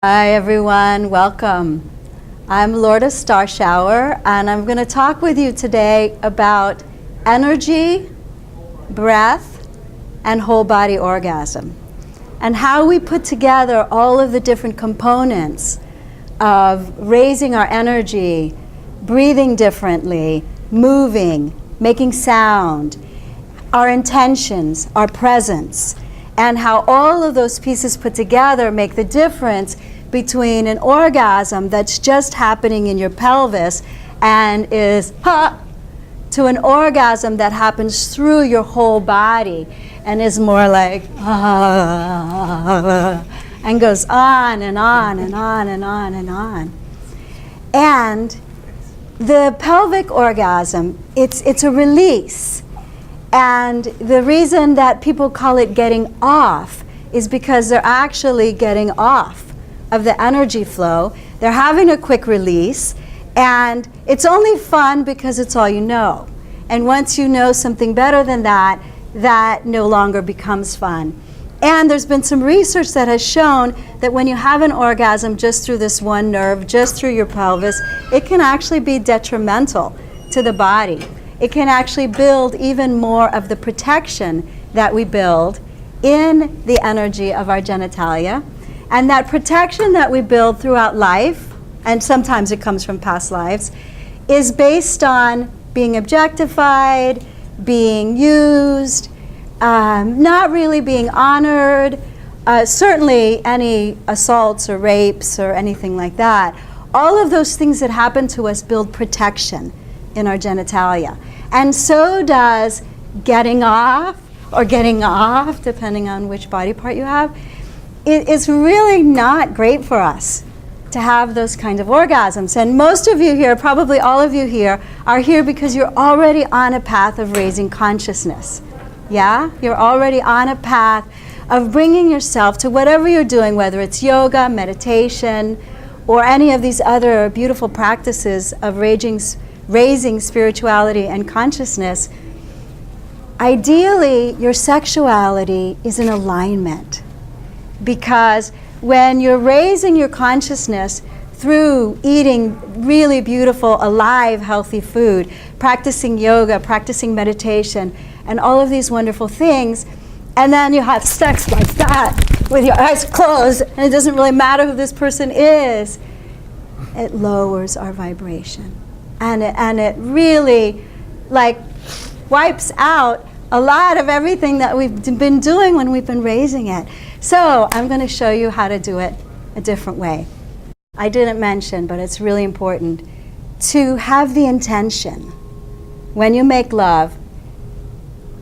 Hi everyone, welcome. I'm Lourdes Starshower and I'm going to talk with you today about energy, breath, and whole body orgasm, and how we put together all of the different components of raising our energy, breathing differently, moving, making sound, our intentions, our presence, and how all of those pieces put together make the difference between an orgasm that's just happening in your pelvis and is to an orgasm that happens through your whole body and is more like and goes on and on and on and on and on. And the pelvic orgasm, it's a release. And the reason that people call it getting off is because they're actually getting off of the energy flow. They're having a quick release, and it's only fun because it's all you know. And once you know something better than that, that no longer becomes fun. And there's been some research that has shown that when you have an orgasm just through this one nerve, just through your pelvis, it can actually be detrimental to the body. It can actually build even more of the protection that we build in the energy of our genitalia. And that protection that we build throughout life, and sometimes it comes from past lives, is based on being objectified, being used, not really being honored, certainly any assaults or rapes or anything like that. All of those things that happen to us build protection in our genitalia. And so does getting off, or getting off, depending on which body part you have. It's really not great for us to have those kinds of orgasms. And most of you here, probably all of you here, are here because you're already on a path of raising consciousness. Yeah? You're already on a path of bringing yourself to whatever you're doing, whether it's yoga, meditation, or any of these other beautiful practices of raising spirituality and consciousness. Ideally, your sexuality is in alignment. Because when you're raising your consciousness through eating really beautiful, alive, healthy food, practicing yoga, practicing meditation, and all of these wonderful things, and then you have sex like that with your eyes closed, and it doesn't really matter who this person is, it lowers our vibration. And it really like wipes out a lot of everything that we've been doing when we've been raising it. So I'm going to show you how to do it a different way. I didn't mention, but it's really important to have the intention when you make love,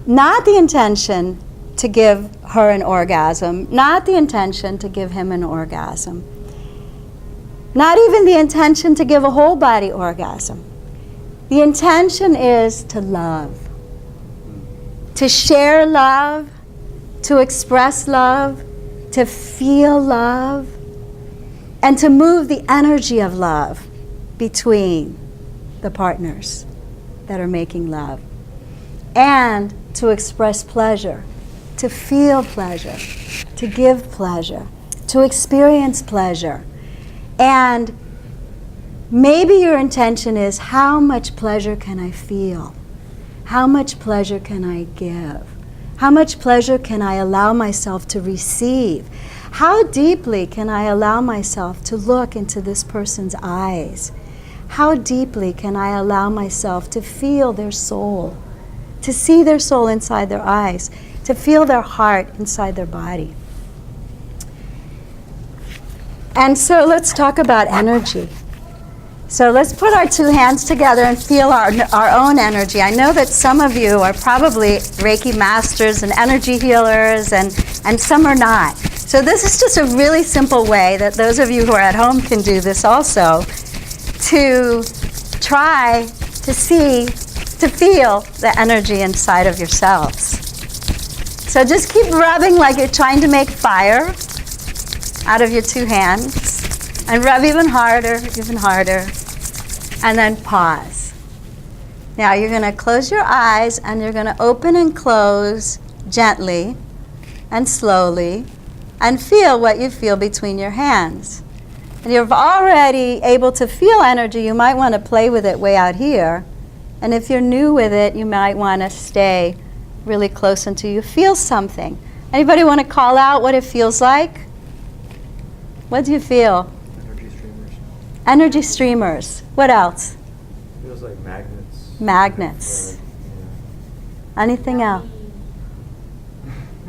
not the intention to give her an orgasm, not the intention to give him an orgasm, not even the intention to give a whole body orgasm. The intention is to love, to share love, to express love, to feel love, and to move the energy of love between the partners that are making love, and to express pleasure, to feel pleasure, to give pleasure, to experience pleasure. And maybe your intention is, how much pleasure can I feel? How much pleasure can I give? How much pleasure can I allow myself to receive? How deeply can I allow myself to look into this person's eyes? How deeply can I allow myself to feel their soul, to see their soul inside their eyes, to feel their heart inside their body? And so let's talk about energy. So let's put our two hands together and feel our own energy. I know that some of you are probably Reiki masters and energy healers, and some are not. So this is just a really simple way that those of you who are at home can do this also, to try to see, to feel the energy inside of yourselves. So just keep rubbing like you're trying to make fire out of your two hands, and rub even harder, and then pause. Now you're going to close your eyes and you're going to open and close gently and slowly, and feel what you feel between your hands. And you're already able to feel energy, you might want to play with it way out here. And if you're new with it, you might want to stay really close until you feel something. Anybody want to call out what it feels like? What do you feel? Energy streamers. Energy streamers. What else? Feels like magnets. Magnets. Yeah. Anything else?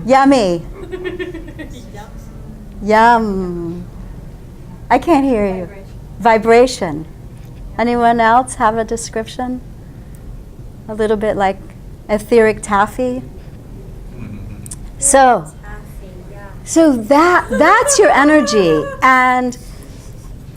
Yummy. Yum. I can't hear you. Vibration. Anyone else have a description? A little bit like etheric taffy? So that's your energy. And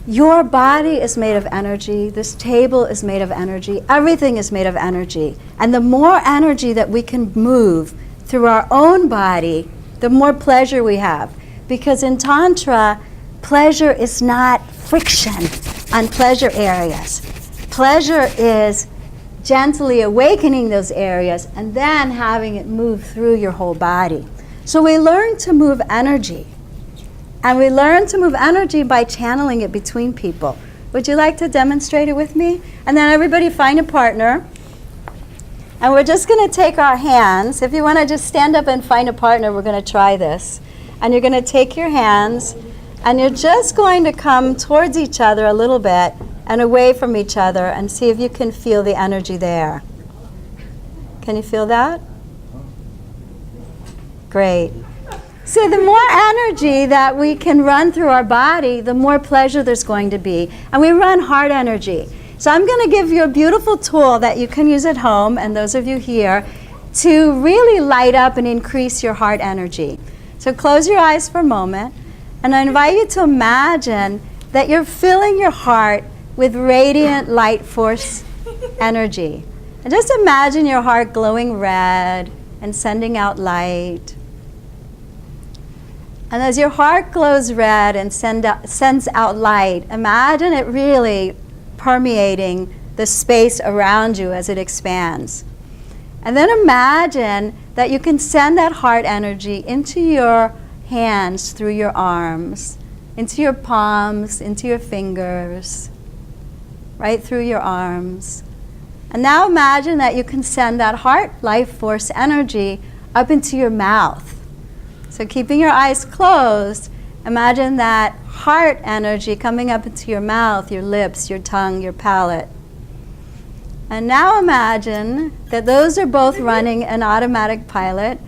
your body is made of energy. This table is made of energy. Everything is made of energy. And the more energy that we can move through our own body, the more pleasure we have. Because in Tantra, pleasure is not friction on pleasure areas. Pleasure is gently awakening those areas and then having it move through your whole body. So we learn to move energy. And we learn to move energy by channeling it between people. Would you like to demonstrate it with me? And then everybody find a partner. And we're just going to take our hands. If you want to just stand up and find a partner, we're going to try this. And you're going to take your hands, and you're just going to come towards each other a little bit and away from each other and see if you can feel the energy there. Can you feel that? Great. So the more energy that we can run through our body, the more pleasure there's going to be. And we run heart energy. So I'm going to give you a beautiful tool that you can use at home, and those of you here, to really light up and increase your heart energy. So close your eyes for a moment, and I invite you to imagine that you're filling your heart with radiant light force energy. And just imagine your heart glowing red and sending out light. And as your heart glows red and sends out light, imagine it really permeating the space around you as it expands. And then imagine that you can send that heart energy into your hands, through your arms, into your palms, into your fingers, right through your arms. And now imagine that you can send that heart life force energy up into your mouth. So keeping your eyes closed, imagine that heart energy coming up into your mouth, your lips, your tongue, your palate. And now imagine that those are both running an automatic pilot,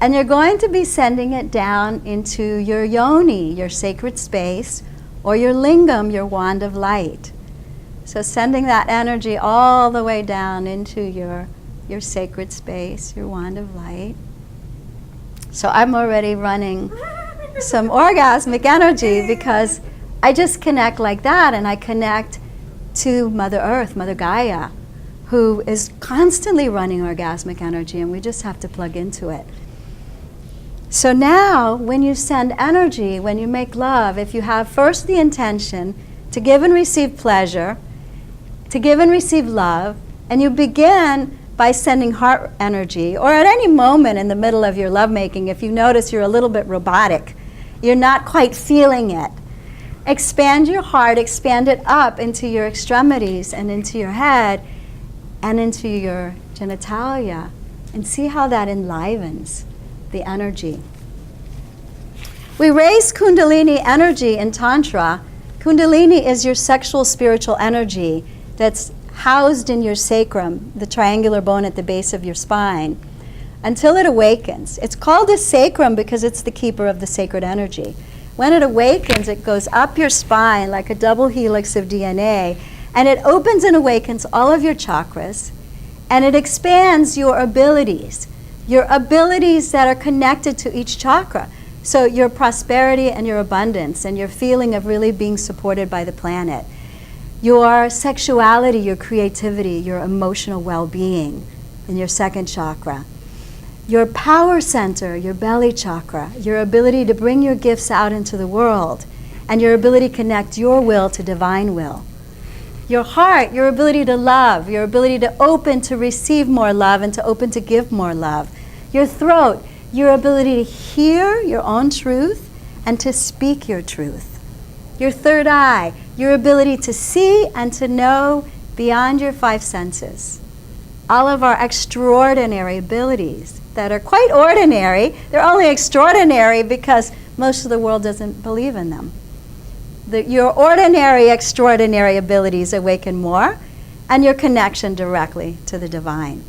and you're going to be sending it down into your yoni, your sacred space, or your lingam, your wand of light. So sending that energy all the way down into your sacred space, your wand of light. So I'm already running some orgasmic energy because I just connect like that, and I connect to Mother Earth, Mother Gaia, who is constantly running orgasmic energy, and we just have to plug into it. So now, when you send energy, when you make love, if you have first the intention to give and receive pleasure, to give and receive love, and you begin by sending heart energy, or at any moment in the middle of your lovemaking, if you notice you're a little bit robotic, you're not quite feeling it, expand your heart, expand it up into your extremities and into your head and into your genitalia, and see how that enlivens the energy. We raise Kundalini energy in Tantra. Kundalini is your sexual spiritual energy that's housed in your sacrum, the triangular bone at the base of your spine, until it awakens. It's called a sacrum because it's the keeper of the sacred energy. When it awakens, it goes up your spine like a double helix of DNA, and it opens and awakens all of your chakras, and it expands your abilities that are connected to each chakra. So your prosperity and your abundance and your feeling of really being supported by the planet. Your sexuality, your creativity, your emotional well-being in your second chakra. Your power center, your belly chakra, your ability to bring your gifts out into the world, and your ability to connect your will to divine will. Your heart, your ability to love, your ability to open to receive more love and to open to give more love. Your throat, your ability to hear your own truth and to speak your truth. your third eye, your ability to see and to know beyond your five senses. All of our extraordinary abilities that are quite ordinary, they're only extraordinary because most of the world doesn't believe in them. Your ordinary, extraordinary abilities awaken more, and your connection directly to the divine.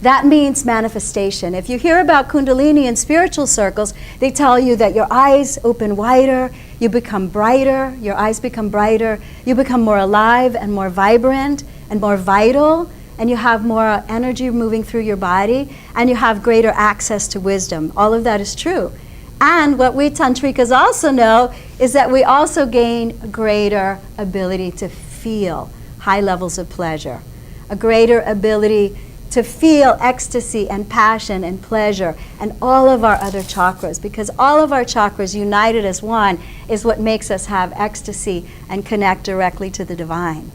That means manifestation. If you hear about Kundalini in spiritual circles, they tell you that your eyes open wider, you become brighter, your eyes become brighter, you become more alive and more vibrant and more vital, and you have more energy moving through your body, and you have greater access to wisdom. All of that is true. And what we Tantrikas also know is that we also gain a greater ability to feel high levels of pleasure, a greater ability to feel ecstasy and passion and pleasure and all of our other chakras, because all of our chakras united as one is what makes us have ecstasy and connect directly to the divine.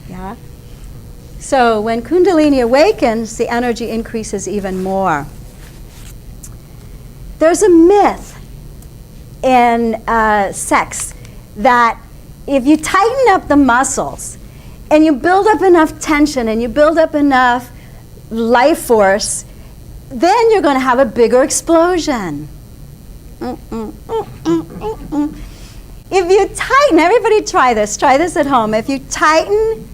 Yeah? So when Kundalini awakens, the energy increases even more. There's a myth in sex that if you tighten up the muscles and you build up enough tension and you build up enough life force, then you're going to have a bigger explosion. If you tighten, everybody try this at home. If you tighten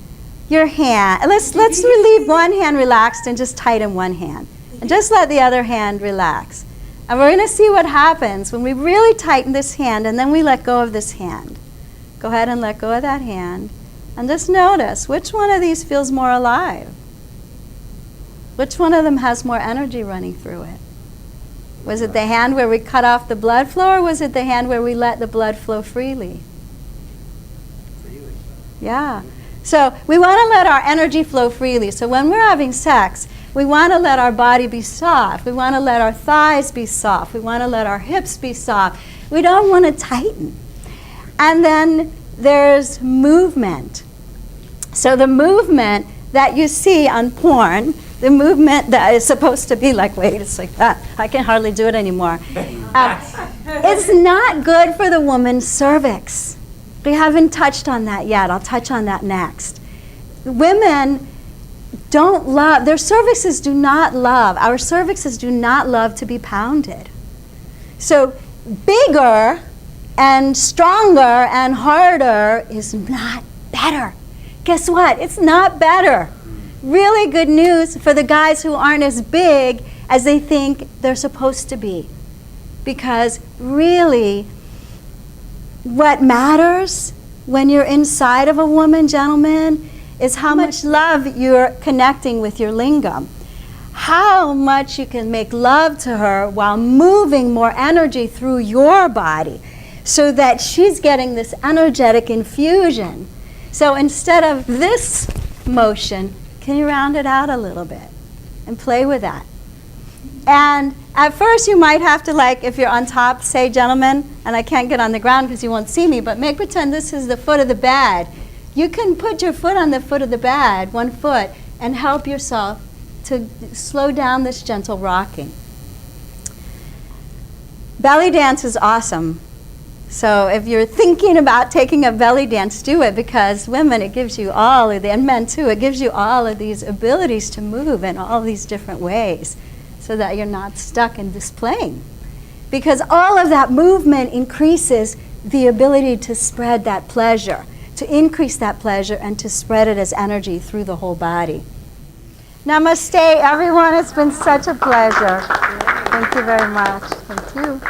your hand, let's leave one hand relaxed and just tighten one hand. And just let the other hand relax. And we're going to see what happens when we really tighten this hand and then we let go of this hand. Go ahead and let go of that hand. And just notice which one of these feels more alive. Which one of them has more energy running through it? Was it the hand where we cut off the blood flow, or was it the hand where we let the blood flow freely? Freely. Yeah. So we want to let our energy flow freely. So when we're having sex, we want to let our body be soft. We want to let our thighs be soft. We want to let our hips be soft. We don't want to tighten. And then there's movement. So the movement that you see on porn, the movement that is supposed to be like, wait, it's like that. I can hardly do it anymore. It's not good for the woman's cervix. We haven't touched on that yet. I'll touch on that next. Women don't love, their cervixes do not love, our cervixes do not love to be pounded. So bigger and stronger and harder is not better. Guess what? It's not better. Really good news for the guys who aren't as big as they think they're supposed to be. Because really, what matters when you're inside of a woman, gentlemen, is how much love you're connecting with your lingam. How much you can make love to her while moving more energy through your body so that she's getting this energetic infusion. So instead of this motion, can you round it out a little bit and play with that? And at first you might have to, like, if you're on top, say, gentlemen, and I can't get on the ground because you won't see me, but make pretend this is the foot of the bed. You can put your foot on the foot of the bed, one foot, and help yourself to slow down this gentle rocking. Belly dance is awesome. So if you're thinking about taking a belly dance, do it, because women, it gives you all of the, and men too, it gives you all of these abilities to move in all these different ways so that you're not stuck in displaying. Because all of that movement increases the ability to spread that pleasure, to increase that pleasure and to spread it as energy through the whole body. Namaste, everyone. It's been such a pleasure. Thank you very much. Thank you.